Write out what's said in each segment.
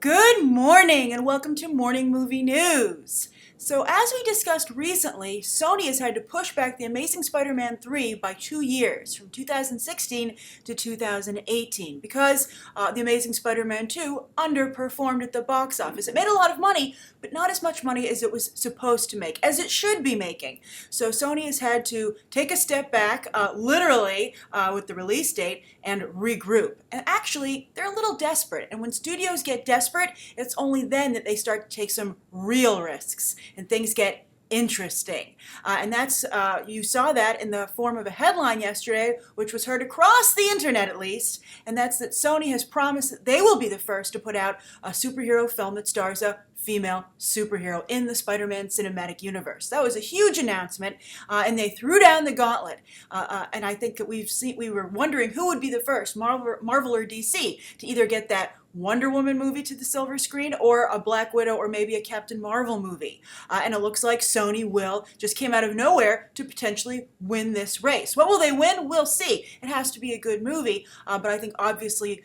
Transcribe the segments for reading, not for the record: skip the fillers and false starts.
Good morning and welcome to Morning Movie News. So as we discussed recently, Sony has had to push back The Amazing Spider-Man 3 by 2 years, from 2016 to 2018, because The Amazing Spider-Man 2 underperformed at the box office. It made a lot of money, but not as much money as it was supposed to make, as it should be making. So Sony has had to take a step back, literally, with the release date, and regroup. And actually, they're a little desperate, and when studios get desperate, it's only then that they start to take some real risks and things get interesting. And that's, you saw that in the form of a headline yesterday, which was heard across the internet at least, and that's that Sony has promised that they will be the first to put out a superhero film that stars a female superhero in the Spider-Man cinematic universe. That was a huge announcement, and they threw down the gauntlet. And I think that we were wondering who would be the first, Marvel or DC, to either get that Wonder Woman movie to the silver screen or a Black Widow or maybe a Captain Marvel movie. And it looks like Sony just came out of nowhere to potentially win this race. What will they win? We'll see. It has to be a good movie, but I think obviously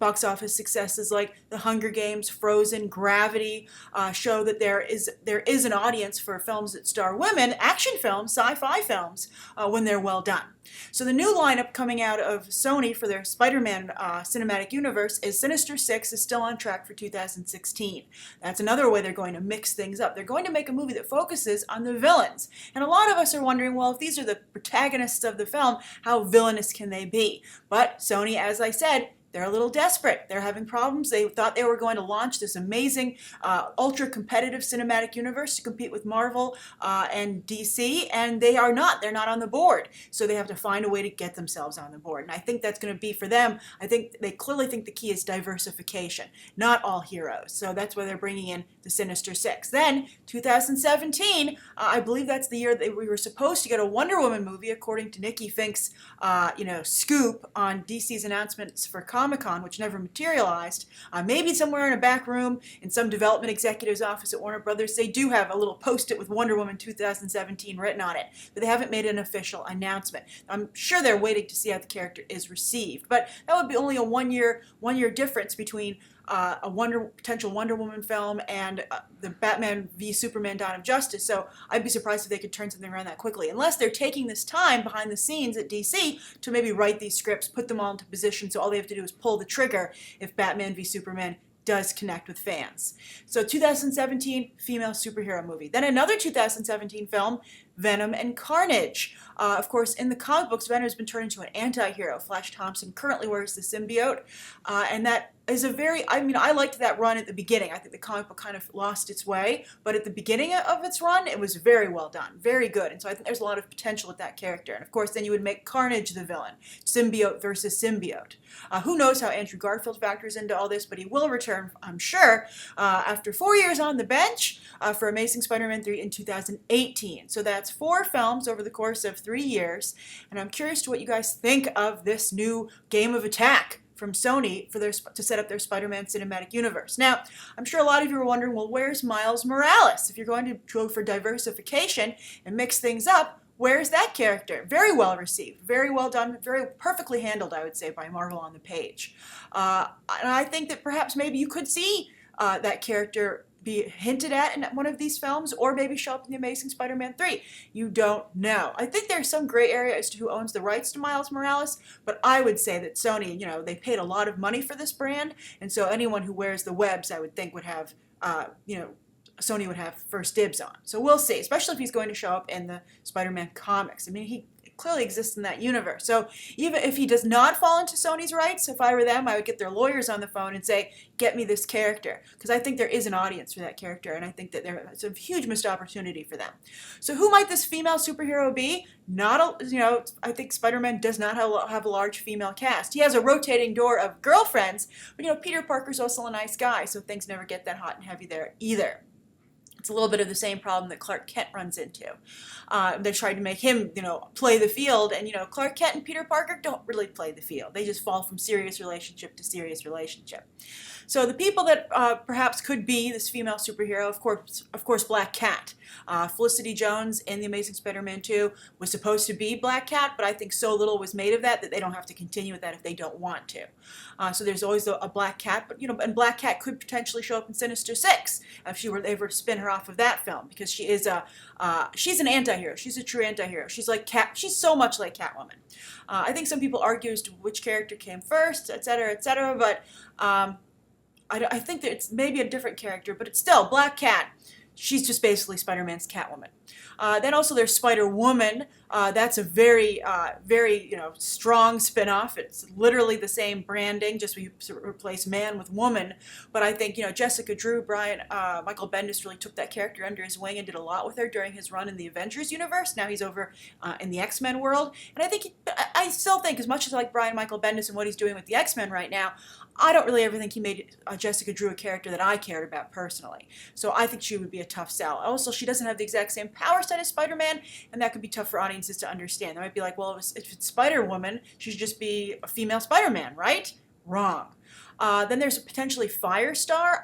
box office successes like The Hunger Games, Frozen, Gravity show that there is an audience for films that star women, action films, sci-fi films, when they're well done. So the new lineup coming out of Sony for their Spider-Man cinematic universe is Sinister Six is still on track for 2016. That's another way they're going to mix things up. They're going to make a movie that focuses on the villains. And a lot of us are wondering, well, if these are the protagonists of the film, how villainous can they be? But Sony, as I said, they're a little desperate. They're having problems. They thought they were going to launch this amazing, ultra-competitive cinematic universe to compete with Marvel and DC, and they are not. They're not on the board. So they have to find a way to get themselves on the board. And I think that's going to be for them. I think they clearly think the key is diversification, not all heroes. So that's why they're bringing in the Sinister Six. Then, 2017, I believe that's the year that we were supposed to get a Wonder Woman movie, according to Nikki Fink's, scoop on DC's announcements for Comic-Con, which never materialized. Maybe somewhere in a back room in some development executive's office at Warner Brothers, they do have a little post-it with Wonder Woman 2017 written on it, but they haven't made an official announcement. I'm sure they're waiting to see how the character is received, but that would be only a one-year difference between a potential Wonder Woman film and the Batman v Superman Dawn of Justice, so I'd be surprised if they could turn something around that quickly, unless they're taking this time behind the scenes at DC to maybe write these scripts, put them all into position, so all they have to do is pull the trigger if Batman v Superman does connect with fans. So 2017, female superhero movie. Then another 2017 film, Venom and Carnage. Of course, in the comic books, Venom has been turned into an anti-hero. Flash Thompson currently wears the symbiote, and that is I liked that run at the beginning. I think the comic book kind of lost its way, but at the beginning of its run, it was very well done, very good, and so I think there's a lot of potential with that character. And of course, then you would make Carnage the villain, symbiote versus symbiote. Who knows how Andrew Garfield factors into all this, but he will return, I'm sure, after 4 years on the bench for Amazing Spider-Man 3 in 2018. So that's 4 films over the course of 3 years, and I'm curious to what you guys think of this new game of attack from Sony to set up their Spider-Man cinematic universe. Now, I'm sure a lot of you are wondering, well, where's Miles Morales? If you're going to go for diversification and mix things up, where's that character? Very well received, very well done, very perfectly handled, I would say, by Marvel on the page. And I think that perhaps maybe you could see that character be hinted at in one of these films, or maybe show up in The Amazing Spider-Man 3. You don't know. I think there's some gray area as to who owns the rights to Miles Morales, but I would say that Sony, they paid a lot of money for this brand, and so anyone who wears the webs, I would think, would have, Sony would have first dibs on. So we'll see, especially if he's going to show up in the Spider-Man comics. I mean, he clearly exists in that universe. So even if he does not fall into Sony's rights, if I were them, I would get their lawyers on the phone and say, get me this character. Because I think there is an audience for that character, and I think that it's a huge missed opportunity for them. So who might this female superhero be? I think Spider-Man does not have a large female cast. He has a rotating door of girlfriends, but Peter Parker's also a nice guy, so things never get that hot and heavy there either. It's a little bit of the same problem that Clark Kent runs into. They tried to make him, play the field, and, Clark Kent and Peter Parker don't really play the field. They just fall from serious relationship to serious relationship. So the people that perhaps could be this female superhero, of course, Black Cat. Felicity Jones in The Amazing Spider-Man 2 was supposed to be Black Cat, but I think so little was made of that they don't have to continue with that if they don't want to. So there's always a Black Cat, but and Black Cat could potentially show up in Sinister Six if they were to spin her off of that film, because she's an anti-hero. She's a true anti-hero. She's like She's so much like Catwoman. I think some people argue as to which character came first, etc., but I think that it's maybe a different character, but it's still Black Cat. She's just basically Spider-Man's Catwoman. Then also there's Spider-Woman. That's a very strong spin-off. It's literally the same branding, just we replace man with woman. But I think, Jessica Drew, Michael Bendis really took that character under his wing and did a lot with her during his run in the Avengers universe. Now he's over in the X-Men world. And I still think, as much as I like Brian Michael Bendis and what he's doing with the X-Men right now, I don't really ever think he made Jessica Drew a character that I cared about personally. So I think she would be a tough sell. Also, she doesn't have the exact same power set as Spider-Man, and that could be tough for audiences to understand. They might be like, well, if it's Spider-Woman, she should just be a female Spider-Man, right? Wrong. Then there's potentially Firestar.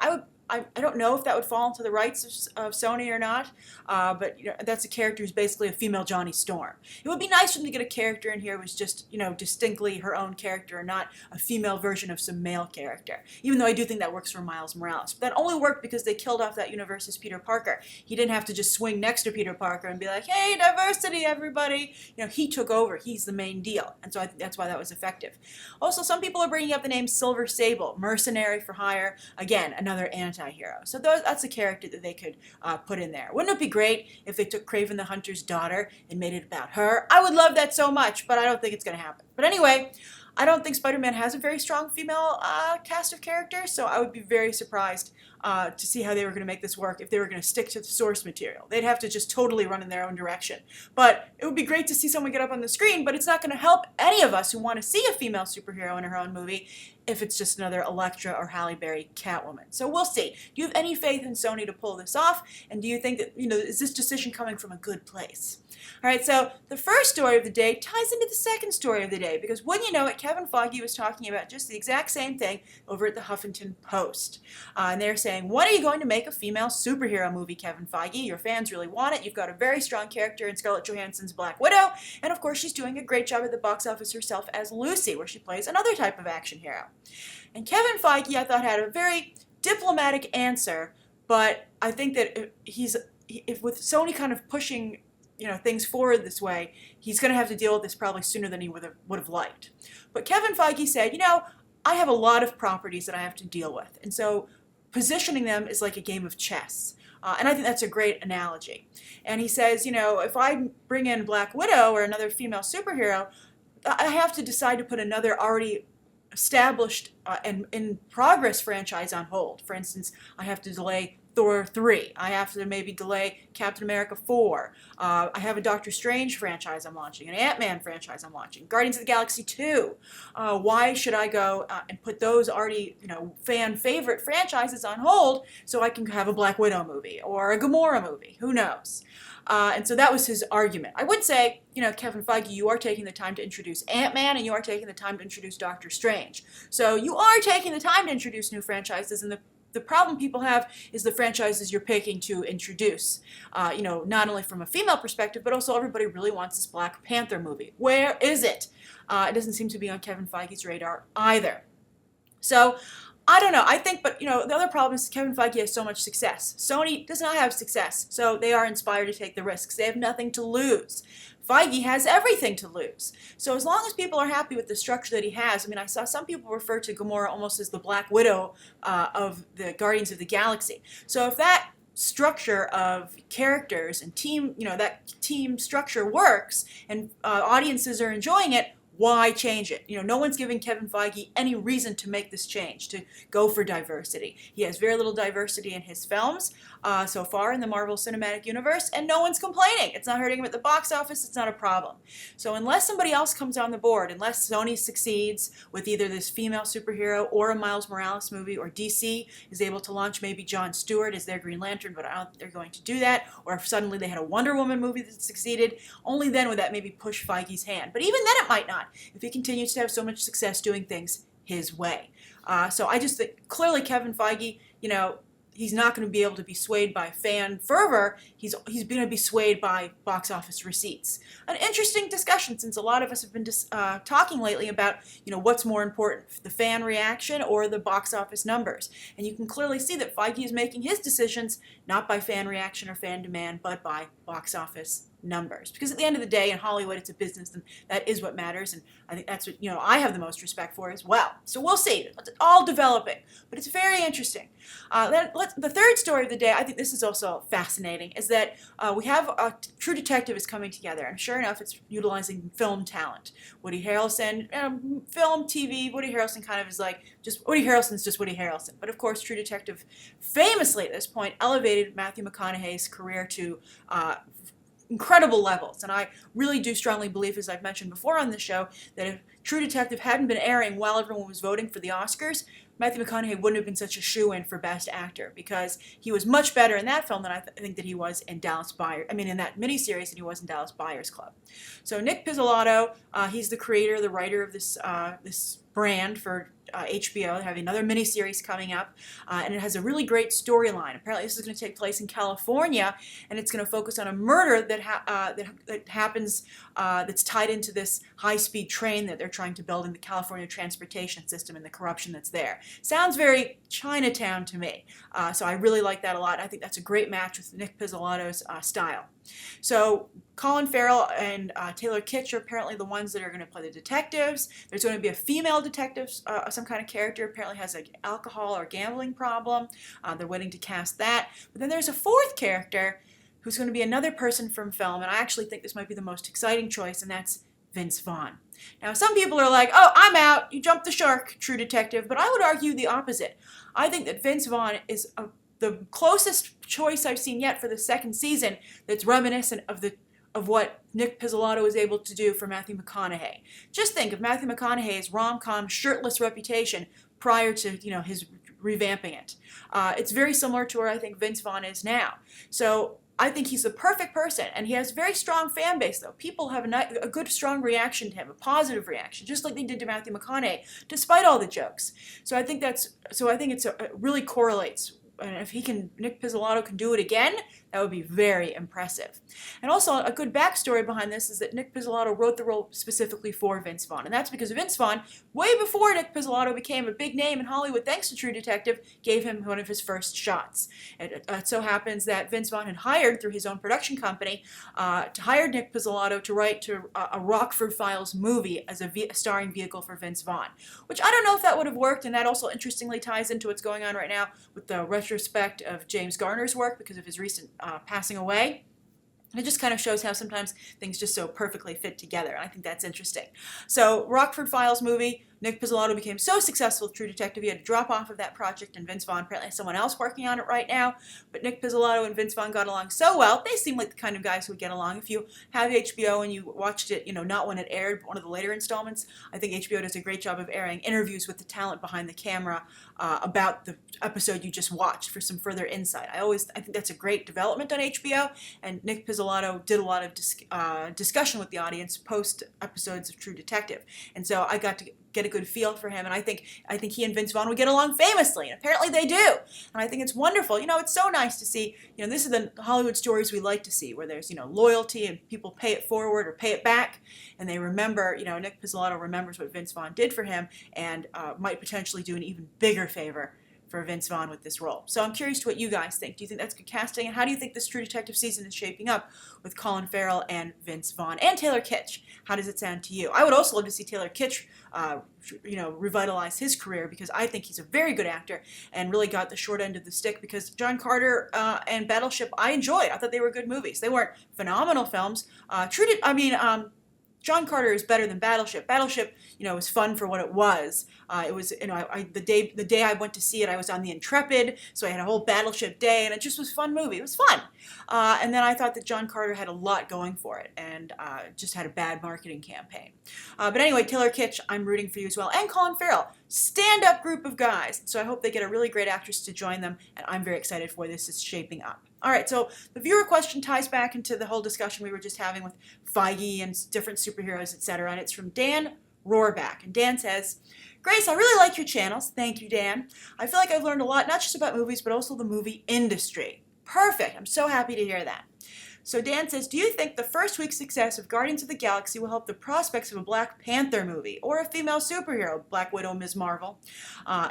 I don't know if that would fall into the rights of Sony or not, but that's a character who's basically a female Johnny Storm. It would be nice for them to get a character in here who was just distinctly her own character and not a female version of some male character. Even though I do think that works for Miles Morales, but that only worked because they killed off that universe's Peter Parker. He didn't have to just swing next to Peter Parker and be like, "Hey, diversity, everybody!" He took over. He's the main deal, and so I think that's why that was effective. Also, some people are bringing up the name Silver Sable, mercenary for hire. Again, another anti-hero. So that's a character that they could put in there. Wouldn't it be great if they took Kraven the Hunter's daughter and made it about her? I would love that so much, but I don't think it's going to happen. But anyway, I don't think Spider-Man has a very strong female cast of characters, so I would be very surprised to see how they were going to make this work if they were going to stick to the source material. They'd have to just totally run in their own direction. But it would be great to see someone get up on the screen, but it's not going to help any of us who want to see a female superhero in her own movie if it's just another Elektra or Halle Berry Catwoman. So we'll see. Do you have any faith in Sony to pull this off? And do you think that, is this decision coming from a good place? All right, so the first story of the day ties into the second story of the day, because wouldn't you know it, Kevin Feige was talking about just the exact same thing over at the Huffington Post. And they're saying, when are you going to make a female superhero movie, Kevin Feige? Your fans really want it. You've got a very strong character in Scarlett Johansson's Black Widow. And of course, she's doing a great job at the box office herself as Lucy, where she plays another type of action hero. And Kevin Feige, I thought, had a very diplomatic answer, but I think that if with Sony kind of pushing things forward this way, he's going to have to deal with this probably sooner than he would have liked. But Kevin Feige said, I have a lot of properties that I have to deal with, and so positioning them is like a game of chess. And I think that's a great analogy. And he says, if I bring in Black Widow or another female superhero, I have to decide to put another already established and in progress franchise on hold. For instance, I have to delay Thor 3. I have to maybe delay Captain America 4. I have a Doctor Strange franchise I'm launching, an Ant-Man franchise I'm launching, Guardians of the Galaxy 2. Why should I go and put those already, fan favorite franchises on hold so I can have a Black Widow movie or a Gamora movie? Who knows? And so that was his argument. I would say, Kevin Feige, you are taking the time to introduce Ant-Man and you are taking the time to introduce Doctor Strange. So you are taking the time to introduce new franchises, and the problem people have is the franchises you're picking to introduce, not only from a female perspective, but also everybody really wants this Black Panther movie. Where is it? It doesn't seem to be on Kevin Feige's radar either. So I don't know. I think, but the other problem is Kevin Feige has so much success. Sony does not have success, so they are inspired to take the risks. They have nothing to lose. Feige has everything to lose. So as long as people are happy with the structure that he has, I saw some people refer to Gamora almost as the Black Widow of the Guardians of the Galaxy. So if that structure of characters and team, that team structure works and audiences are enjoying it, why change it? No one's giving Kevin Feige any reason to make this change, to go for diversity. He has very little diversity in his films so far in the Marvel Cinematic Universe, and no one's complaining. It's not hurting him at the box office. It's not a problem. So unless somebody else comes on the board, unless Sony succeeds with either this female superhero or a Miles Morales movie, or DC is able to launch maybe Jon Stewart as their Green Lantern, but I don't think they're going to do that, or if suddenly they had a Wonder Woman movie that succeeded, only then would that maybe push Feige's hand. But even then it might not, if he continues to have so much success doing things his way. So I just think clearly Kevin Feige, he's not going to be able to be swayed by fan fervor. He's going to be swayed by box office receipts. An interesting discussion, since a lot of us have been talking lately about what's more important, the fan reaction or the box office numbers. And you can clearly see that Feige is making his decisions not by fan reaction or fan demand, but by box office numbers. Because at the end of the day, in Hollywood, it's a business, and that is what matters. And I think that's what I have the most respect for as well. So we'll see. It's all developing, but it's very interesting. The third story of the day, I think this is also fascinating, is that we have True Detective is coming together, and sure enough, it's utilizing film talent. Woody Harrelson, film, TV. Woody Harrelson kind of is like Woody Harrelson's just Woody Harrelson. But of course, True Detective, famously at this point, elevated Matthew McConaughey's career to incredible levels. And I really do strongly believe, as I've mentioned before on the show, that if True Detective hadn't been airing while everyone was voting for the Oscars, Matthew McConaughey wouldn't have been such a shoo-in for Best Actor, because he was much better in that film than I think that he was in in that miniseries than he was in Dallas Buyers Club. So Nick Pizzolatto, he's the creator, the writer of this brand for HBO. They have another miniseries coming up, and it has a really great storyline. Apparently, this is going to take place in California, and it's going to focus on a murder that happens that's tied into this high-speed train that they're trying to build in the California transportation system and the corruption that's there. Sounds very Chinatown to me, so I really like that a lot. I think that's a great match with Nick Pizzolatto's style. So Colin Farrell and Taylor Kitsch are apparently the ones that are going to play the detectives. There's going to be a female detective, some kind of character, apparently has an alcohol or gambling problem. They're waiting to cast that. But then there's a fourth character who's going to be another person from film, and I actually think this might be the most exciting choice, and that's Vince Vaughn. Now, some people are like, oh, I'm out, you jumped the shark, True Detective, but I would argue the opposite. I think that Vince Vaughn is the closest choice I've seen yet for the second season that's reminiscent of what Nick Pizzolatto was able to do for Matthew McConaughey. Just think of Matthew McConaughey's rom-com shirtless reputation prior to his revamping it. It's very similar to where I think Vince Vaughn is now. So I think he's the perfect person, and he has a very strong fan base, though. People have a good, strong reaction to him, a positive reaction, just like they did to Matthew McConaughey, despite all the jokes. So I think it really correlates. And if Nick Pizzolatto can do it again, that would be very impressive. And also, a good backstory behind this is that Nick Pizzolatto wrote the role specifically for Vince Vaughn. And that's because Vince Vaughn, way before Nick Pizzolatto became a big name in Hollywood, thanks to True Detective, gave him one of his first shots. It so happens that Vince Vaughn had hired, through his own production company, to hire Nick Pizzolatto to write a Rockford Files movie as a starring vehicle for Vince Vaughn. Which I don't know if that would have worked, and that also interestingly ties into what's going on right now with the retrospect of James Garner's work because of his recent passing away. And it just kind of shows how sometimes things just so perfectly fit together. And I think that's interesting. So, Rockford Files movie, Nick Pizzolatto became so successful with True Detective, he had to drop off of that project, and Vince Vaughn apparently has someone else working on it right now. But Nick Pizzolatto and Vince Vaughn got along so well. They seem like the kind of guys who would get along. If you have HBO and you watched it, not when it aired, but one of the later installments, I think HBO does a great job of airing interviews with the talent behind the camera about the episode you just watched for some further insight. I think that's a great development on HBO, and Nick Pizzolatto did a lot of discussion with the audience post episodes of True Detective, and so I got to get a good feel for him, and I think he and Vince Vaughn would get along famously, and apparently they do, and I think it's wonderful. It's so nice to see, this is the Hollywood stories we like to see, where there's, loyalty and people pay it forward or pay it back, and they remember, Nick Pizzolatto remembers what Vince Vaughn did for him, and might potentially do an even bigger favor for Vince Vaughn with this role. So I'm curious to what you guys think. Do you think that's good casting? And how do you think this True Detective season is shaping up with Colin Farrell and Vince Vaughn and Taylor Kitsch? How does it sound to you? I would also love to see Taylor Kitsch, revitalize his career, because I think he's a very good actor and really got the short end of the stick, because John Carter and Battleship I enjoyed. I thought they were good movies. They weren't phenomenal films. John Carter is better than Battleship. Battleship, was fun for what it was. It was, the day I went to see it, I was on the Intrepid, so I had a whole Battleship day, and it just was a fun movie. It was fun. And then I thought that John Carter had a lot going for it, and just had a bad marketing campaign. But anyway, Taylor Kitsch, I'm rooting for you as well, and Colin Farrell. Stand-up group of guys. So I hope they get a really great actress to join them, and I'm very excited for where this is shaping up. All right, so the viewer question ties back into the whole discussion we were just having with Feige and different superheroes, etc., and it's from Dan Rohrback. And Dan says, Grace, I really like your channels. Thank you, Dan. I feel like I've learned a lot, not just about movies, but also the movie industry. Perfect. I'm so happy to hear that. So Dan says, do you think the first week's success of Guardians of the Galaxy will help the prospects of a Black Panther movie or a female superhero, Black Widow, Ms. Marvel?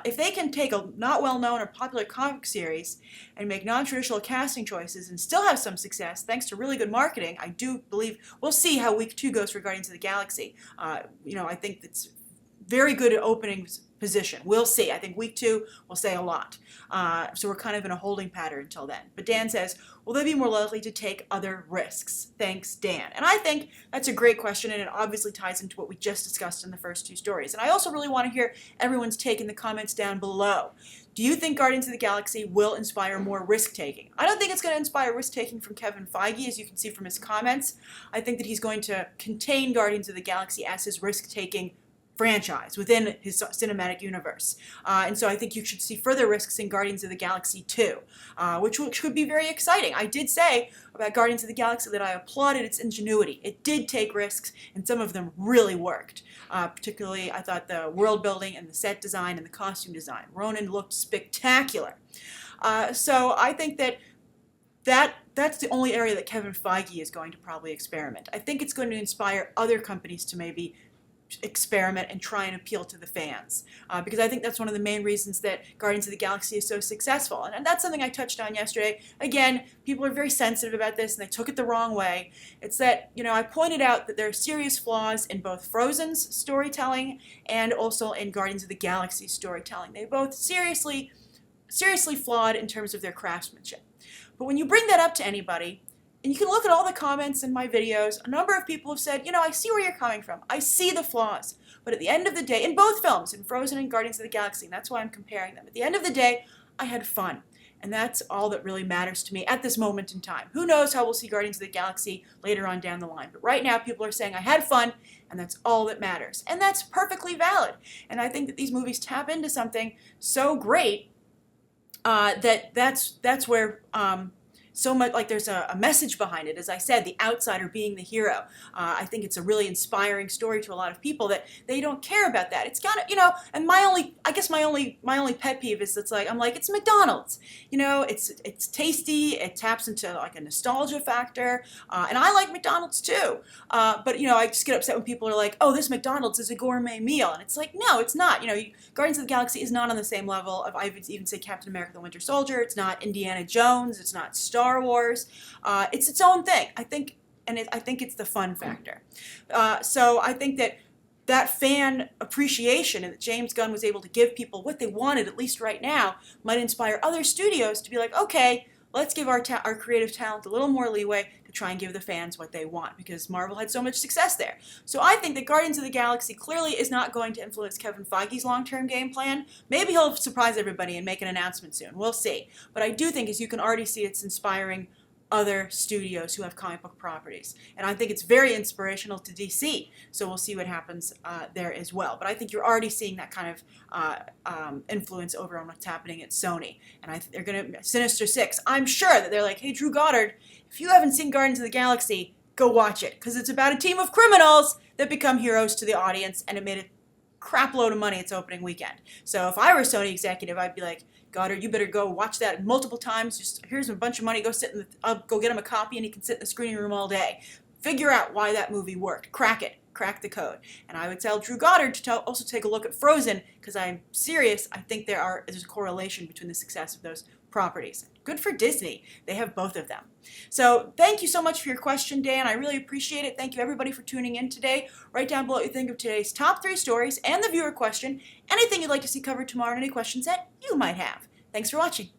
If they can take a not well-known or popular comic series and make non-traditional casting choices and still have some success, thanks to really good marketing, I do believe we'll see how week 2 goes for Guardians of the Galaxy. I think it's very good opening position. We'll see. I think week 2 will say a lot. So we're kind of in a holding pattern until then. But Dan says, will they be more likely to take other risks? Thanks, Dan. And I think that's a great question, and it obviously ties into what we just discussed in the first 2 stories. And I also really want to hear everyone's take in the comments down below. Do you think Guardians of the Galaxy will inspire more risk-taking? I don't think it's going to inspire risk-taking from Kevin Feige, as you can see from his comments. I think that he's going to contain Guardians of the Galaxy as his risk-taking franchise within his cinematic universe. And so I think you should see further risks in Guardians of the Galaxy 2, which could be very exciting. I did say about Guardians of the Galaxy that I applauded its ingenuity. It did take risks, and some of them really worked. Particularly, I thought the world building and the set design and the costume design. Ronan looked spectacular. So I think that's the only area that Kevin Feige is going to probably experiment. I think it's going to inspire other companies to maybe experiment and try and appeal to the fans, because I think that's one of the main reasons that Guardians of the Galaxy is so successful, and that's something I touched on yesterday. Again, people are very sensitive about this and they took it the wrong way. It's that, I pointed out that there are serious flaws in both Frozen's storytelling and also in Guardians of the Galaxy storytelling. They both seriously flawed in terms of their craftsmanship. But when you bring that up to anybody, and you can look at all the comments in my videos, a number of people have said, I see where you're coming from. I see the flaws. But at the end of the day, in both films, in Frozen and Guardians of the Galaxy, and that's why I'm comparing them, at the end of the day, I had fun. And that's all that really matters to me at this moment in time. Who knows how we'll see Guardians of the Galaxy later on down the line. But right now, people are saying I had fun, and that's all that matters. And that's perfectly valid. And I think that these movies tap into something so great that's where so much, like there's a message behind it. As I said, the outsider being the hero. I think it's a really inspiring story to a lot of people that they don't care about that. It's got to, and my only pet peeve is it's McDonald's. It's tasty. It taps into like a nostalgia factor, and I like McDonald's too. But I just get upset when people are like, oh, this McDonald's is a gourmet meal, and it's like, no, it's not. Guardians of the Galaxy is not on the same level of, I would even say, Captain America: The Winter Soldier. It's not Indiana Jones. It's not Star Wars. It's its own thing, I think, and I think it's the fun factor. So I think that fan appreciation and that James Gunn was able to give people what they wanted, at least right now, might inspire other studios to be like, okay, let's give our creative talent a little more leeway to try and give the fans what they want, because Marvel had so much success there. So I think that Guardians of the Galaxy clearly is not going to influence Kevin Feige's long-term game plan. Maybe he'll surprise everybody and make an announcement soon. We'll see. But I do think, as you can already see, it's inspiring other studios who have comic book properties. And I think it's very inspirational to DC. So we'll see what happens there as well. But I think you're already seeing that kind of influence over on what's happening at Sony. And they're going to, Sinister Six, I'm sure that they're like, hey, Drew Goddard, if you haven't seen Guardians of the Galaxy, go watch it. Because it's about a team of criminals that become heroes to the audience, and it made a crap load of money its opening weekend. So if I were a Sony executive, I'd be like, Goddard, you better go watch that multiple times. Just here's a bunch of money. Go go get him a copy, and he can sit in the screening room all day. Figure out why that movie worked. Crack it. Crack the code. And I would tell Drew Goddard to also take a look at Frozen, because I'm serious. I think there's a correlation between the success of those properties. Good for Disney. They have both of them. So thank you so much for your question, Dan. I really appreciate it. Thank you, everybody, for tuning in today. Write down below what you think of today's top 3 stories and the viewer question, anything you'd like to see covered tomorrow, and any questions that you might have. Thanks for watching.